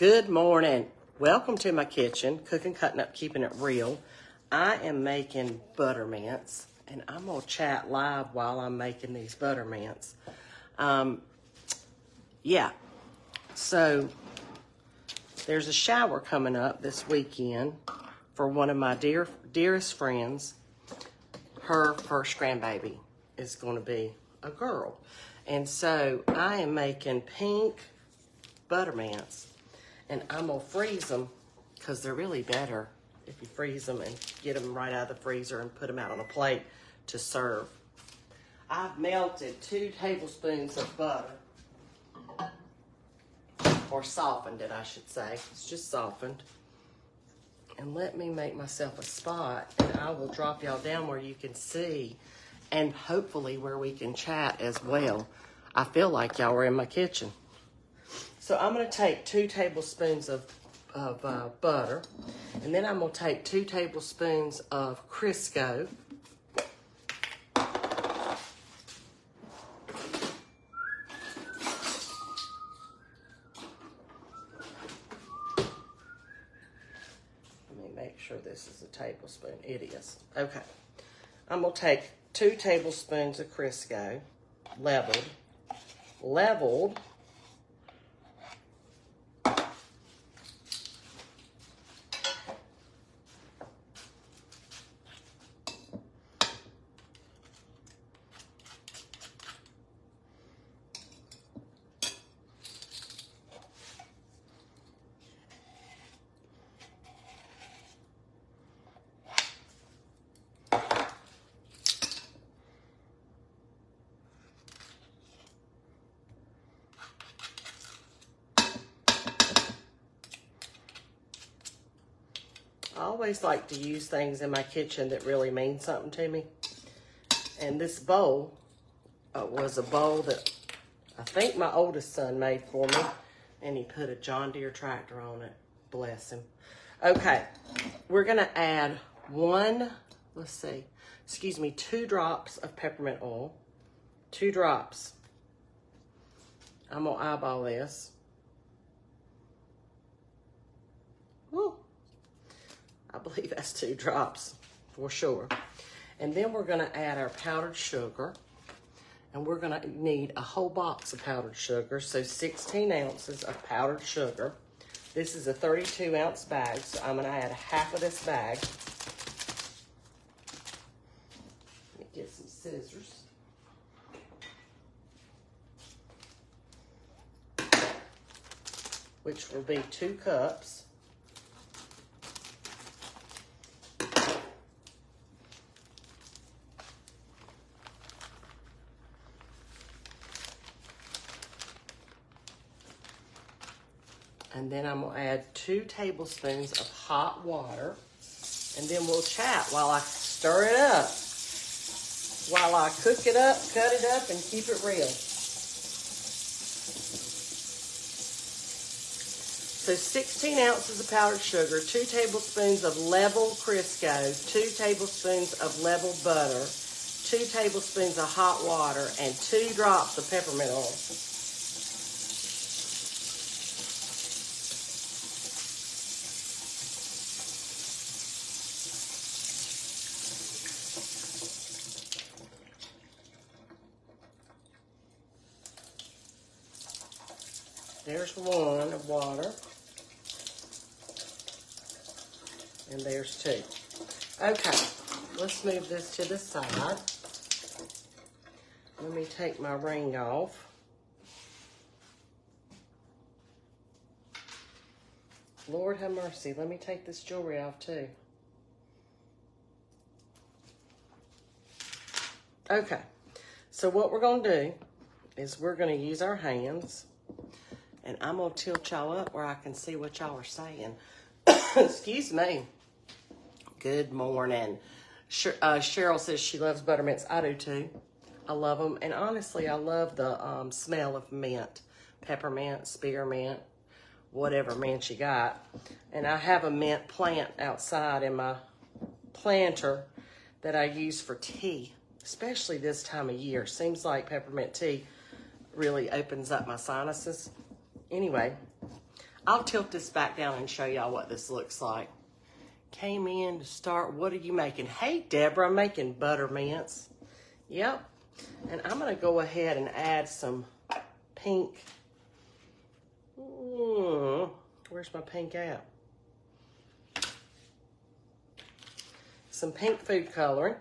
Good morning. Welcome to my kitchen, cooking, cutting up, keeping it real. I am making buttermints, and I'm going to chat live while I'm making these buttermints. So there's a shower coming up this weekend for one of my dearest friends. Her first grandbaby is going to be a girl. And so I am making pink buttermints. And I'm going to freeze them because they're really better if you freeze them and get them right out of the freezer and put them out on a plate to serve. I've melted 2 tablespoons of butter, or softened it, I should say. It's just softened. And let me make myself a spot, and I will drop y'all down where you can see, and hopefully where we can chat as well. I feel like y'all are in my kitchen. So I'm going to take 2 tablespoons of butter, and then I'm going to take 2 tablespoons of Crisco. Let me make sure this is a tablespoon. It is. Okay. I'm going to take 2 tablespoons of Crisco, leveled. I always like to use things in my kitchen that really mean something to me. And this bowl was a bowl that I think my oldest son made for me. And he put a John Deere tractor on it. Bless him. Okay, we're going to add 2 drops of peppermint oil. 2 drops. I'm going to eyeball this. Woo. I believe that's 2 drops for sure. And then we're going to add our powdered sugar. And we're going to need a whole box of powdered sugar. So 16 ounces of powdered sugar. This is a 32-ounce bag. So I'm going to add half of this bag. Let me get some scissors. Which will be 2 cups. And then I'm going to add 2 tablespoons of hot water. And then we'll chat while I stir it up. While I cook it up, cut it up, and keep it real. So 16 ounces of powdered sugar, 2 tablespoons of leveled Crisco, 2 tablespoons of leveled butter, 2 tablespoons of hot water, and 2 drops of peppermint oil. There's 1 of water. And there's 2. Okay, let's move this to the side. Let me take my ring off. Lord have mercy, let me take this jewelry off too. Okay, so what we're going to do is we're going to use our hands. And I'm going to tilt y'all up where I can see what y'all are saying. Excuse me. Good morning. Cheryl says she loves buttermints. I do too. I love them. And honestly, I love the smell of mint. Peppermint, spearmint, whatever mint you got. And I have a mint plant outside in my planter that I use for tea, especially this time of year. Seems like peppermint tea really opens up my sinuses. Anyway, I'll tilt this back down and show y'all what this looks like. Came in to start, what are you making? Hey, Deborah, I'm making butter mints. Yep. And I'm going to go ahead and add some pink. Where's my pink at? Some pink food coloring.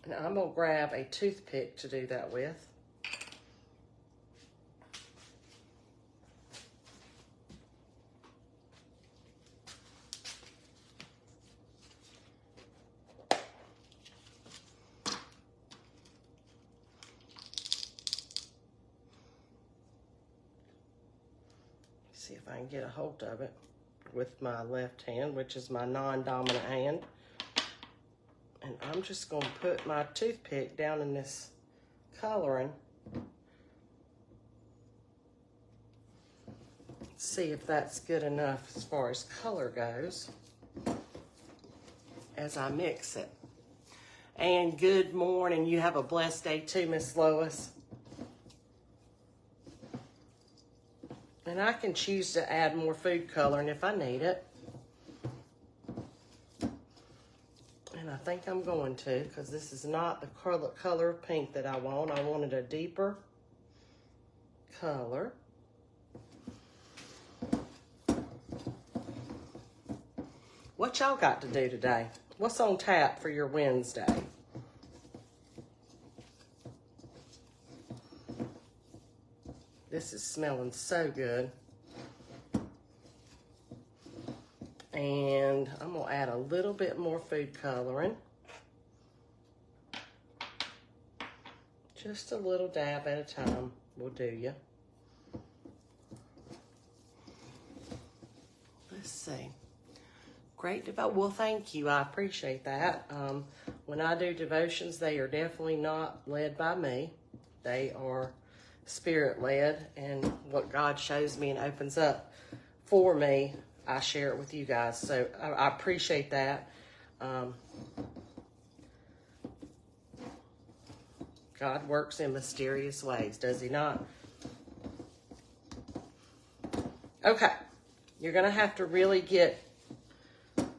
And I'm going to grab a toothpick to do that with. See if I can get a hold of it with my left hand, which is my non-dominant hand. And I'm just going to put my toothpick down in this coloring. See if that's good enough as far as color goes as I mix it. And good morning. You have a blessed day too, Miss Lois. And I can choose to add more food coloring if I need it. And I think I'm going to, because this is not the color of pink that I want. I wanted a deeper color. What y'all got to do today? What's on tap for your Wednesday? This is smelling so good. And I'm going to add a little bit more food coloring. Just a little dab at a time will do you. Let's see. Great devotion. Well, thank you. I appreciate that. When I do devotions, they are definitely not led by me. They are Spirit-led, and what God shows me and opens up for me, I share it with you guys. So I appreciate that. God works in mysterious ways, does he not? Okay, you're going to have to really get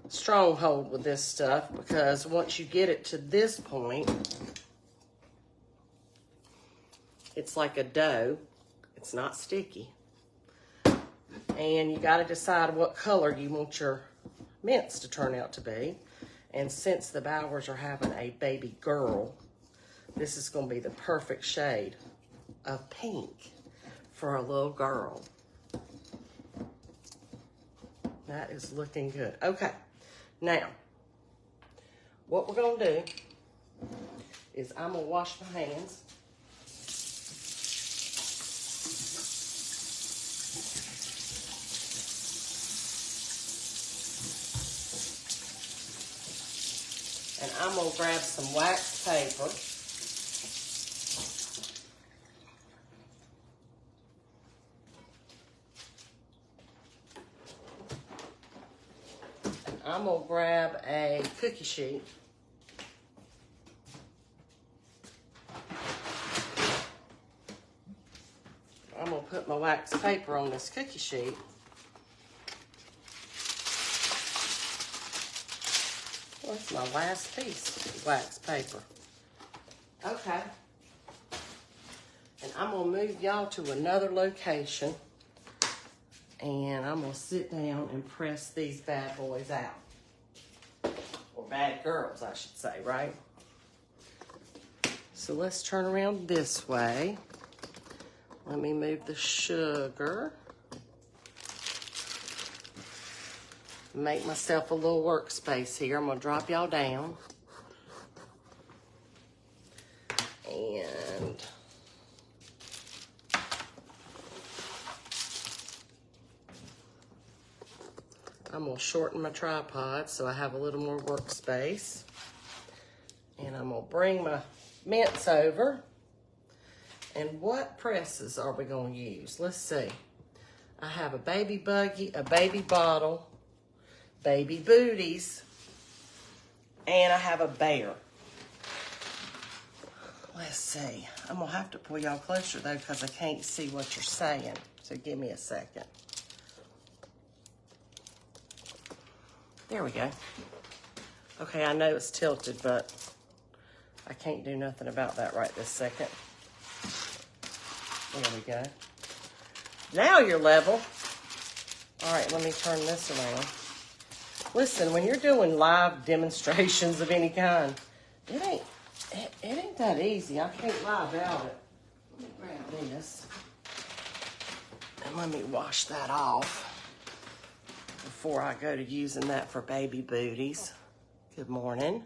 stronghold with this stuff, because once you get it to this point, it's like a dough. It's not sticky. And you got to decide what color you want your mints to turn out to be. And since the Bowers are having a baby girl, this is going to be the perfect shade of pink for a little girl. That is looking good. Okay, now, what we're going to do is I'm going to wash my hands. And I'm going to grab some wax paper. And I'm going to grab a cookie sheet. I'm going to put my wax paper on this cookie sheet. That's my last piece of wax paper. Okay. And I'm going to move y'all to another location. And I'm going to sit down and press these bad boys out. Or bad girls, I should say, right? So let's turn around this way. Let me move the sugar. Make myself a little workspace here. I'm going to drop y'all down. And I'm going to shorten my tripod so I have a little more workspace. And I'm going to bring my mints over. And what presses are we going to use? Let's see. I have a baby buggy, a baby bottle, baby booties, and I have a bear. Let's see. I'm going to have to pull y'all closer, though, because I can't see what you're saying. So give me a second. There we go. Okay, I know it's tilted, but I can't do nothing about that right this second. There we go. Now you're level. All right, let me turn this around. Listen, when you're doing live demonstrations of any kind, it ain't that easy. I can't lie about it. Let me grab this. And let me wash that off before I go to using that for baby booties. Good morning.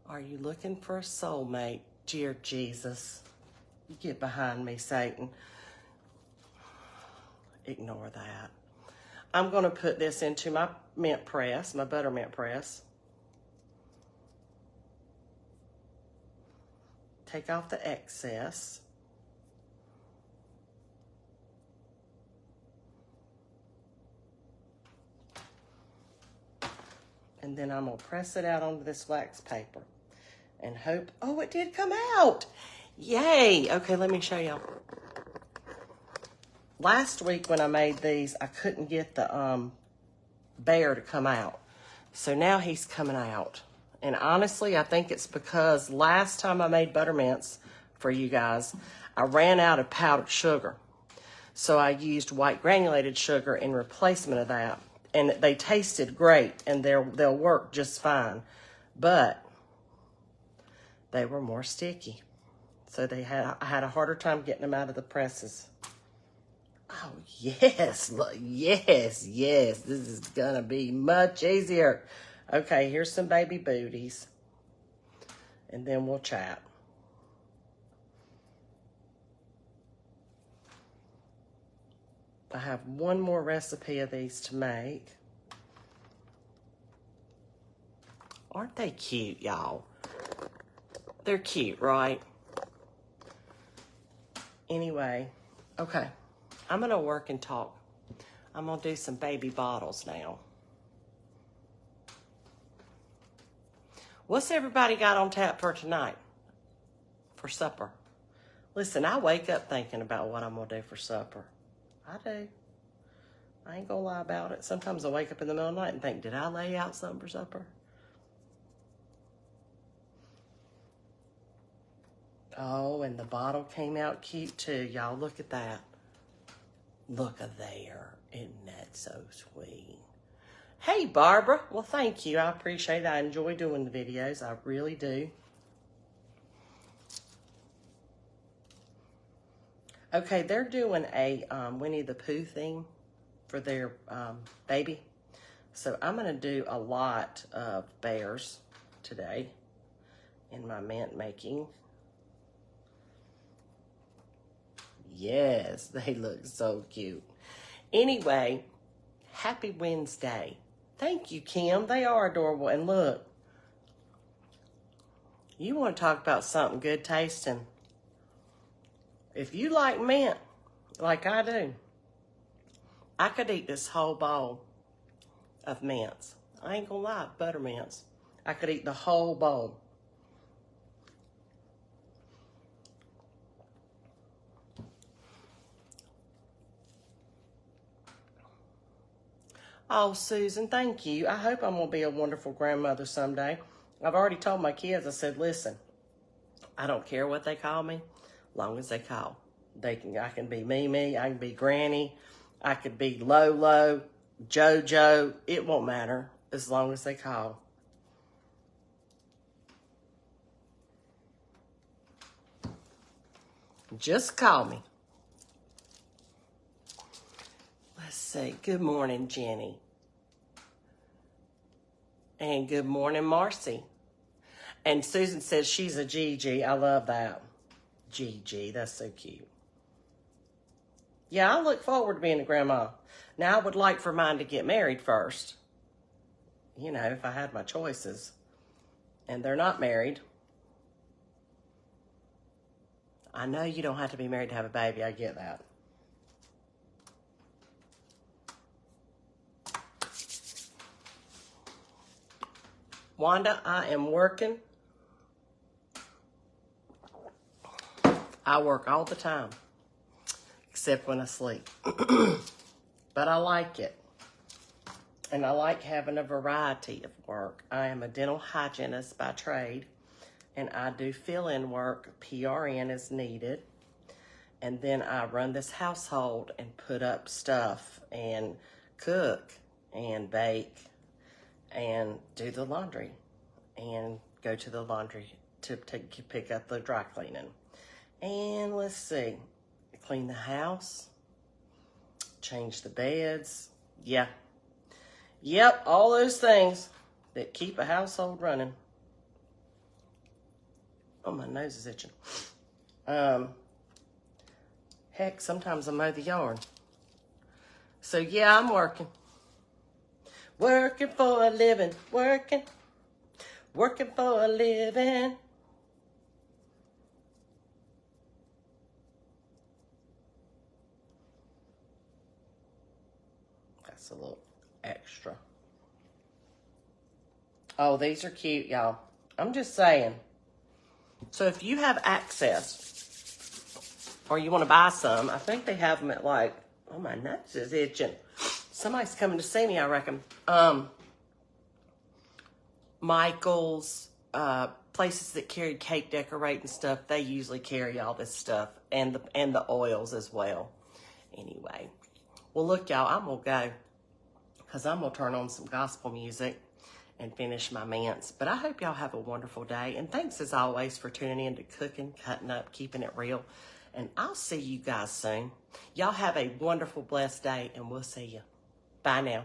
Are you looking for a soulmate? Dear Jesus. You get behind me, Satan. Ignore that. I'm going to put this into my mint press, my buttermint press. Take off the excess. And then I'm going to press it out onto this wax paper and hope, oh, it did come out. Yay. Okay, let me show y'all. Last week when I made these, I couldn't get the bear to come out. So now he's coming out. And honestly, I think it's because last time I made buttermints for you guys, I ran out of powdered sugar. So I used white granulated sugar in replacement of that. And they tasted great, and they'll work just fine. But they were more sticky. So I had a harder time getting them out of the presses. Oh, yes, look, yes. This is going to be much easier. Okay, here's some baby booties. And then we'll chat. I have one more recipe of these to make. Aren't they cute, y'all? They're cute, right? Anyway, okay. I'm going to work and talk. I'm going to do some baby bottles now. What's everybody got on tap for tonight? For supper? Listen, I wake up thinking about what I'm going to do for supper. I do. I ain't going to lie about it. Sometimes I wake up in the middle of the night and think, did I lay out something for supper? Oh, and the bottle came out cute too. Y'all, look at that. Look at there. Isn't that so sweet? Hey, Barbara. Well, thank you. I appreciate it. I enjoy doing the videos. I really do. Okay, they're doing a Winnie the Pooh theme for their baby. So I'm going to do a lot of bears today in my mint making. Yes, they look so cute. Anyway, happy Wednesday. Thank you, Kim. They are adorable. And look, you want to talk about something good tasting. If you like mint, like I do, I could eat this whole bowl of mints. I ain't gonna lie, buttermints. I could eat the whole bowl. Oh, Susan, thank you. I hope I'm going to be a wonderful grandmother someday. I've already told my kids, I said, listen, I don't care what they call me, long as they call. I can be Mimi, I can be Granny, I could be Lolo, JoJo. It won't matter as long as they call. Just call me. Let's see. Good morning, Jenny. And good morning, Marcy. And Susan says she's a Gigi. I love that. Gigi, that's so cute. Yeah, I look forward to being a grandma. Now, I would like for mine to get married first. You know, if I had my choices. And they're not married. I know you don't have to be married to have a baby. I get that. Wanda, I am working I work all the time, except when I sleep. But I like it. And I like having a variety of work. I am a dental hygienist by trade, and I do fill-in work, PRN as needed. And then I run this household and put up stuff and cook and bake and do the laundry and go to the laundry to pick up the dry cleaning. And let's see, clean the house, change the beds. Yeah. Yep, all those things that keep a household running. Oh, my nose is itching. Heck, sometimes I mow the yard. So, yeah, I'm working. Working for a living. Working for a living. That's a little extra. Oh, these are cute, y'all. I'm just saying. So if you have access or you want to buy some, I think they have them at like, oh, my nose is itching. Somebody's coming to see me, I reckon. Michael's, places that carry cake decorating stuff, they usually carry all this stuff and the oils as well. Anyway, well, look, y'all, I'm going to go because I'm going to turn on some gospel music and finish my mince. But I hope y'all have a wonderful day. And thanks, as always, for tuning in to Cooking, Cutting Up, Keeping It Real. And I'll see you guys soon. Y'all have a wonderful, blessed day, and we'll see you. Bye now.